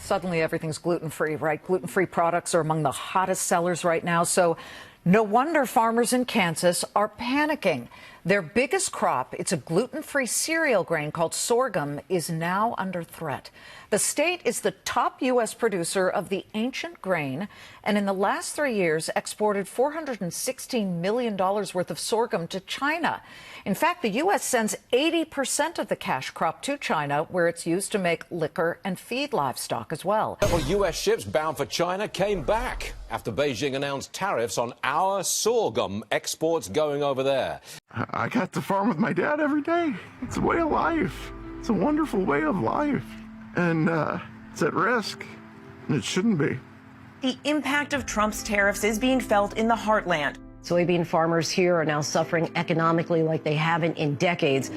Suddenly everything's gluten-free, right? Gluten-free products are among the hottest sellers right now. So no wonder farmers in Kansas are panicking. Their biggest crop, it's a gluten-free cereal grain called sorghum, is now under threat. The state is the top U.S. producer of the ancient grain, and in the last 3 years exported $416 million worth of sorghum to China. In fact, the U.S. sends 80% of the cash crop to China, where it's used to make liquor and feed livestock as well. Several U.S. ships bound for China came back after Beijing announced tariffs on our sorghum exports going over there. I got to farm with my dad every day. It's a way of life. It's a wonderful way of life. And it's at risk, and it shouldn't be. The impact of Trump's tariffs is being felt in the heartland. Soybean farmers here are now suffering economically like they haven't in decades.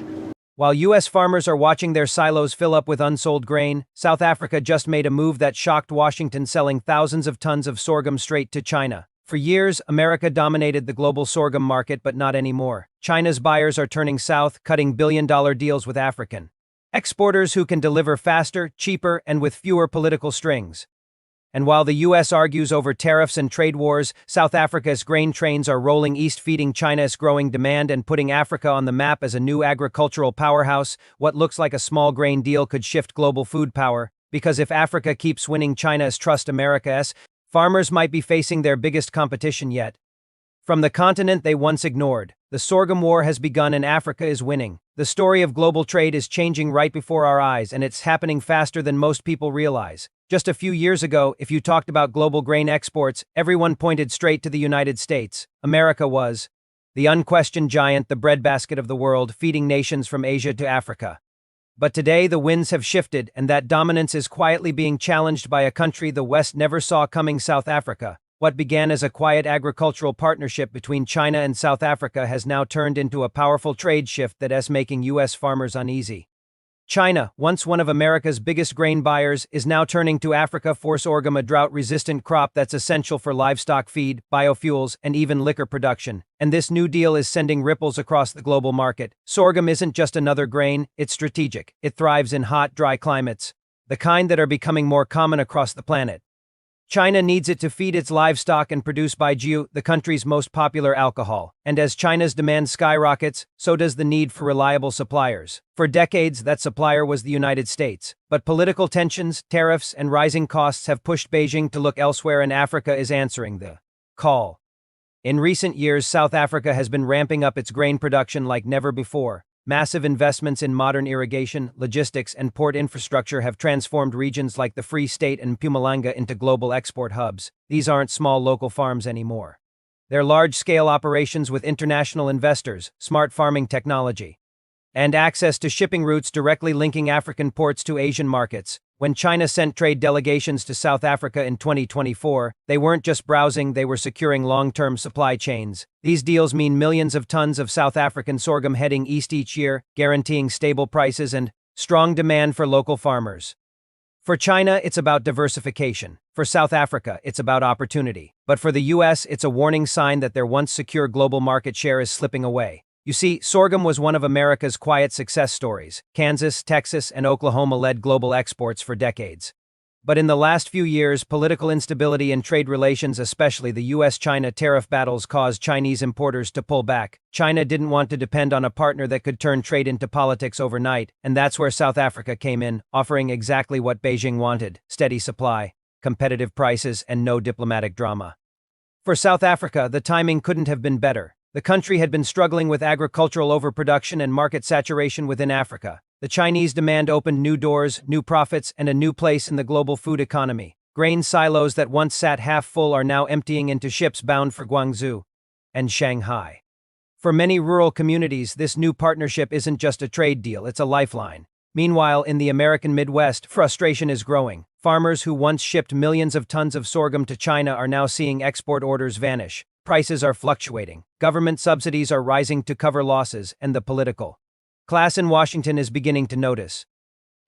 While U.S. farmers are watching their silos fill up with unsold grain, South Africa just made a move that shocked Washington, selling thousands of tons of sorghum straight to China. For years, America dominated the global sorghum market, but not anymore. China's buyers are turning south, cutting billion-dollar deals with African exporters who can deliver faster, cheaper, and with fewer political strings. And while the U.S. argues over tariffs and trade wars, South Africa's grain trains are rolling east, feeding China's growing demand and putting Africa on the map as a new agricultural powerhouse. What looks like a small grain deal could shift global food power, because if Africa keeps winning China's trust, America's farmers might be facing their biggest competition yet. From the continent they once ignored, the sorghum war has begun and Africa is winning. The story of global trade is changing right before our eyes, and it's happening faster than most people realize. Just a few years ago, if you talked about global grain exports, everyone pointed straight to the United States. America was the unquestioned giant, the breadbasket of the world, feeding nations from Asia to Africa. But today the winds have shifted, and that dominance is quietly being challenged by a country the West never saw coming: South Africa. What began as a quiet agricultural partnership between China and South Africa has now turned into a powerful trade shift that is making U.S. farmers uneasy. China, once one of America's biggest grain buyers, is now turning to Africa for sorghum, a drought-resistant crop that's essential for livestock feed, biofuels, and even liquor production. And this new deal is sending ripples across the global market. Sorghum isn't just another grain, it's strategic. It thrives in hot, dry climates, the kind that are becoming more common across the planet. China needs it to feed its livestock and produce baijiu, the country's most popular alcohol. And as China's demand skyrockets, so does the need for reliable suppliers. For decades, that supplier was the United States. But political tensions, tariffs, and rising costs have pushed Beijing to look elsewhere, and Africa is answering the call. In recent years, South Africa has been ramping up its grain production like never before. Massive investments in modern irrigation, logistics, and port infrastructure have transformed regions like the Free State and Mpumalanga into global export hubs. These aren't small local farms anymore. They're large-scale operations with international investors, smart farming technology, and access to shipping routes directly linking African ports to Asian markets. When China sent trade delegations to South Africa in 2024, they weren't just browsing, they were securing long-term supply chains. These deals mean millions of tons of South African sorghum heading east each year, guaranteeing stable prices and strong demand for local farmers. For China, it's about diversification. For South Africa, it's about opportunity. But for the U.S., it's a warning sign that their once secure global market share is slipping away. You see, sorghum was one of America's quiet success stories. Kansas, Texas, and Oklahoma led global exports for decades. But in the last few years, political instability and trade relations, especially the U.S.-China tariff battles, caused Chinese importers to pull back. China didn't want to depend on a partner that could turn trade into politics overnight, and that's where South Africa came in, offering exactly what Beijing wanted: steady supply, competitive prices, and no diplomatic drama. For South Africa, the timing couldn't have been better. The country had been struggling with agricultural overproduction and market saturation within Africa. The Chinese demand opened new doors, new profits, and a new place in the global food economy. Grain silos that once sat half full are now emptying into ships bound for Guangzhou and Shanghai. For many rural communities, this new partnership isn't just a trade deal, it's a lifeline. Meanwhile, in the American Midwest, frustration is growing. Farmers who once shipped millions of tons of sorghum to China are now seeing export orders vanish. Prices are fluctuating, government subsidies are rising to cover losses, and the political class in Washington is beginning to notice.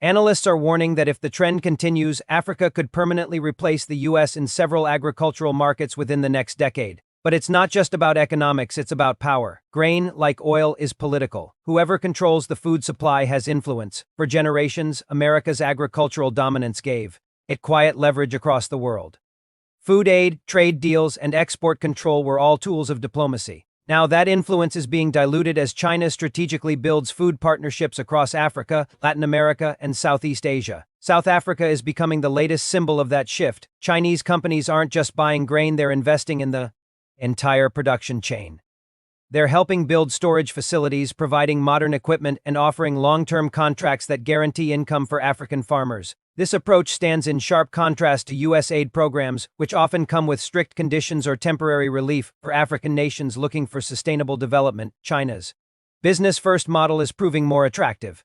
Analysts are warning that if the trend continues, Africa could permanently replace the U.S. in several agricultural markets within the next decade. But it's not just about economics, it's about power. Grain, like oil, is political. Whoever controls the food supply has influence. For generations, America's agricultural dominance gave it quiet leverage across the world. Food aid, trade deals, and export control were all tools of diplomacy. Now that influence is being diluted as China strategically builds food partnerships across Africa, Latin America, and Southeast Asia. South Africa is becoming the latest symbol of that shift. Chinese companies aren't just buying grain, they're investing in the entire production chain. They're helping build storage facilities, providing modern equipment, and offering long-term contracts that guarantee income for African farmers. This approach stands in sharp contrast to U.S. aid programs, which often come with strict conditions or temporary relief for African nations looking for sustainable development. China's business-first model is proving more attractive.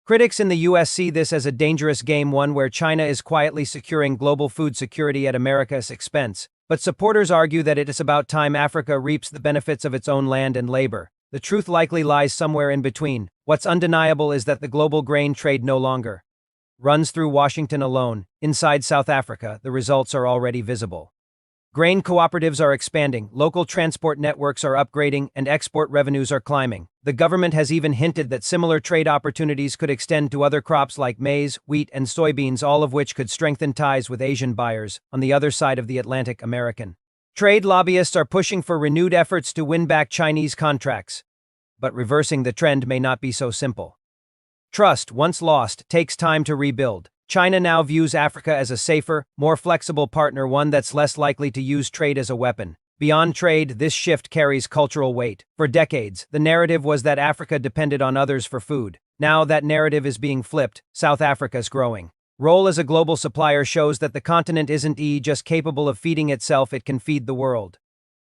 Critics in the U.S. see this as a dangerous game, one where China is quietly securing global food security at America's expense. But supporters argue that it is about time Africa reaps the benefits of its own land and labor. The truth likely lies somewhere in between. What's undeniable is that the global grain trade no longer runs through Washington alone. Inside South Africa, the results are already visible. Grain cooperatives are expanding, local transport networks are upgrading, and export revenues are climbing. The government has even hinted that similar trade opportunities could extend to other crops like maize, wheat, and soybeans, all of which could strengthen ties with Asian buyers on the other side of the Atlantic. American trade lobbyists are pushing for renewed efforts to win back Chinese contracts. But reversing the trend may not be so simple. Trust, once lost, takes time to rebuild. China now views Africa as a safer, more flexible partner, one that's less likely to use trade as a weapon. Beyond trade, this shift carries cultural weight. For decades, the narrative was that Africa depended on others for food. Now that narrative is being flipped. South Africa's growing role as a global supplier shows that the continent isn't just capable of feeding itself, it can feed the world.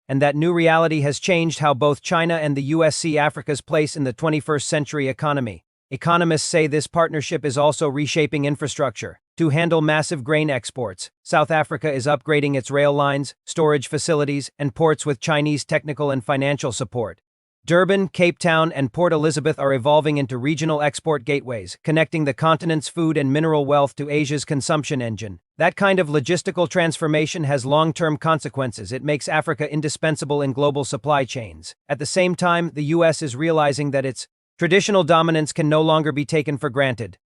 And that new reality has changed how both China and the US see Africa's place in the 21st century economy. Economists say this partnership is also reshaping infrastructure. To handle massive grain exports, South Africa is upgrading its rail lines, storage facilities, and ports with Chinese technical and financial support. Durban, Cape Town, and Port Elizabeth are evolving into regional export gateways, connecting the continent's food and mineral wealth to Asia's consumption engine. That kind of logistical transformation has long-term consequences. It makes Africa indispensable in global supply chains. At the same time, the US is realizing that its traditional dominance can no longer be taken for granted.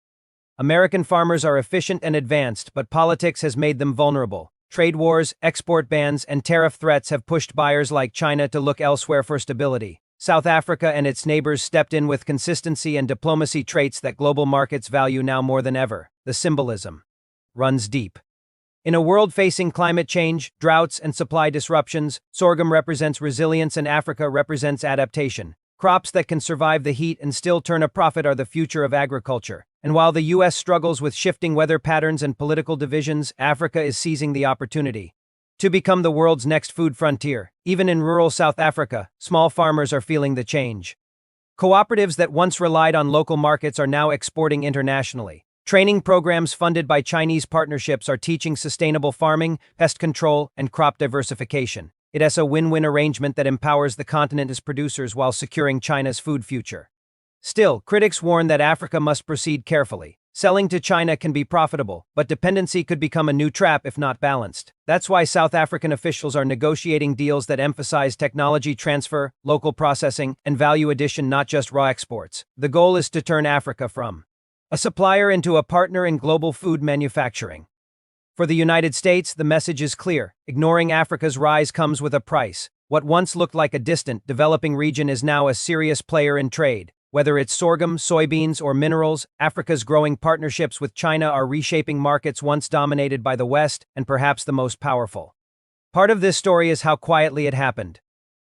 American farmers are efficient and advanced, but politics has made them vulnerable. Trade wars, export bans, and tariff threats have pushed buyers like China to look elsewhere for stability. South Africa and its neighbors stepped in with consistency and diplomacy, traits that global markets value now more than ever. The symbolism runs deep. In a world facing climate change, droughts, and supply disruptions, sorghum represents resilience and Africa represents adaptation. Crops that can survive the heat and still turn a profit are the future of agriculture. And while the U.S. struggles with shifting weather patterns and political divisions, Africa is seizing the opportunity to become the world's next food frontier. Even in rural South Africa, small farmers are feeling the change. Cooperatives that once relied on local markets are now exporting internationally. Training programs funded by Chinese partnerships are teaching sustainable farming, pest control, and crop diversification. It is a win-win arrangement that empowers the continent's producers while securing China's food future. Still, critics warn that Africa must proceed carefully. Selling to China can be profitable, but dependency could become a new trap if not balanced. That's why South African officials are negotiating deals that emphasize technology transfer, local processing, and value addition, not just raw exports. The goal is to turn Africa from a supplier into a partner in global food manufacturing. For the United States, the message is clear. Ignoring Africa's rise comes with a price. What once looked like a distant, developing region is now a serious player in trade. Whether it's sorghum, soybeans, or minerals, Africa's growing partnerships with China are reshaping markets once dominated by the West, and perhaps the most powerful. Part of this story is how quietly it happened.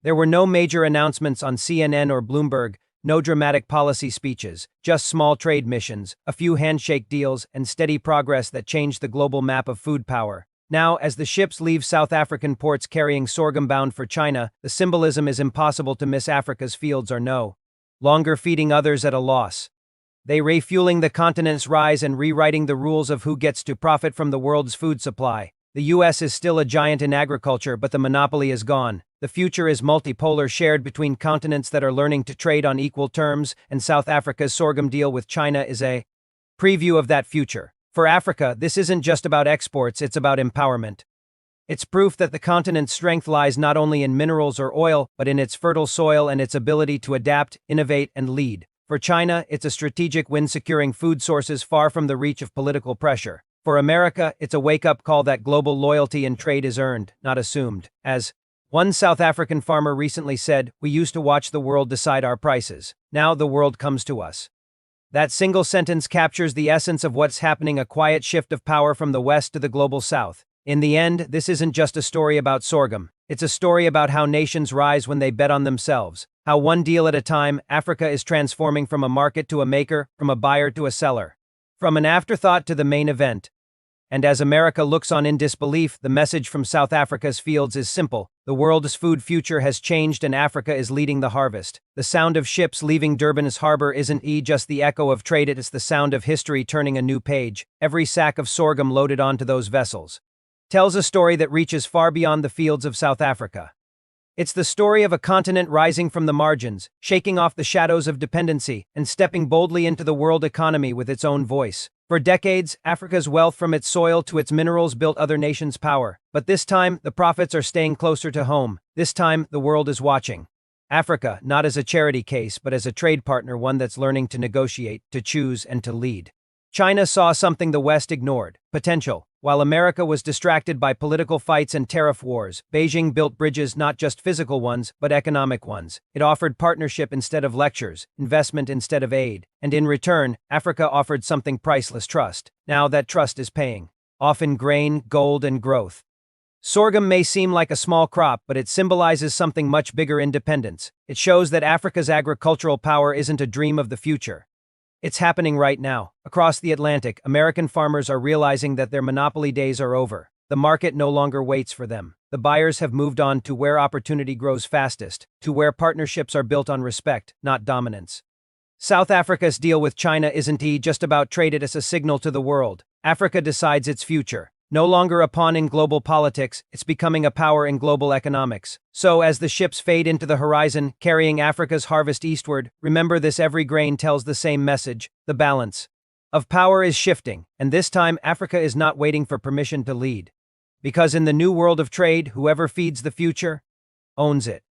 There were no major announcements on CNN or Bloomberg, no dramatic policy speeches, just small trade missions, a few handshake deals, and steady progress that changed the global map of food power. Now, as the ships leave South African ports carrying sorghum bound for China, the symbolism is impossible to miss. Africa's fields are no longer feeding others at a loss. They refueling the continent's rise and rewriting the rules of who gets to profit from the world's food supply. The U.S. is still a giant in agriculture, but the monopoly is gone. The future is multipolar, shared between continents that are learning to trade on equal terms, and South Africa's sorghum deal with China is a preview of that future. For Africa, this isn't just about exports, it's about empowerment. It's proof that the continent's strength lies not only in minerals or oil, but in its fertile soil and its ability to adapt, innovate, and lead. For China, it's a strategic win, securing food sources far from the reach of political pressure. For America, it's a wake-up call that global loyalty in trade is earned, not assumed. As one South African farmer recently said, "We used to watch the world decide our prices. Now the world comes to us." That single sentence captures the essence of what's happening, a quiet shift of power from the West to the global South. In the end, this isn't just a story about sorghum. It's a story about how nations rise when they bet on themselves. How one deal at a time, Africa is transforming from a market to a maker, from a buyer to a seller, from an afterthought to the main event. And as America looks on in disbelief, the message from South Africa's fields is simple. The world's food future has changed and Africa is leading the harvest. The sound of ships leaving Durban's harbor isn't just the echo of trade, it's the sound of history turning a new page. Every sack of sorghum loaded onto those vessels tells a story that reaches far beyond the fields of South Africa. It's the story of a continent rising from the margins, shaking off the shadows of dependency, and stepping boldly into the world economy with its own voice. For decades, Africa's wealth from its soil to its minerals built other nations' power. But this time, the profits are staying closer to home. This time, the world is watching. Africa, not as a charity case, but as a trade partner, one that's learning to negotiate, to choose, and to lead. China saw something the West ignored: potential. While America was distracted by political fights and tariff wars, Beijing built bridges, not just physical ones, but economic ones. It offered partnership instead of lectures, investment instead of aid. And in return, Africa offered something priceless: trust. Now that trust is paying off in grain, gold, and growth. Sorghum may seem like a small crop, but it symbolizes something much bigger: independence. It shows that Africa's agricultural power isn't a dream of the future. It's happening right now. Across the Atlantic, American farmers are realizing that their monopoly days are over. The market no longer waits for them. The buyers have moved on to where opportunity grows fastest, to where partnerships are built on respect, not dominance. South Africa's deal with China isn't just about trade, it's a signal to the world. Africa decides its future. No longer a pawn in global politics, it's becoming a power in global economics. So, as the ships fade into the horizon, carrying Africa's harvest eastward, remember this: every grain tells the same message. The balance of power is shifting, and this time Africa is not waiting for permission to lead. Because in the new world of trade, whoever feeds the future owns it.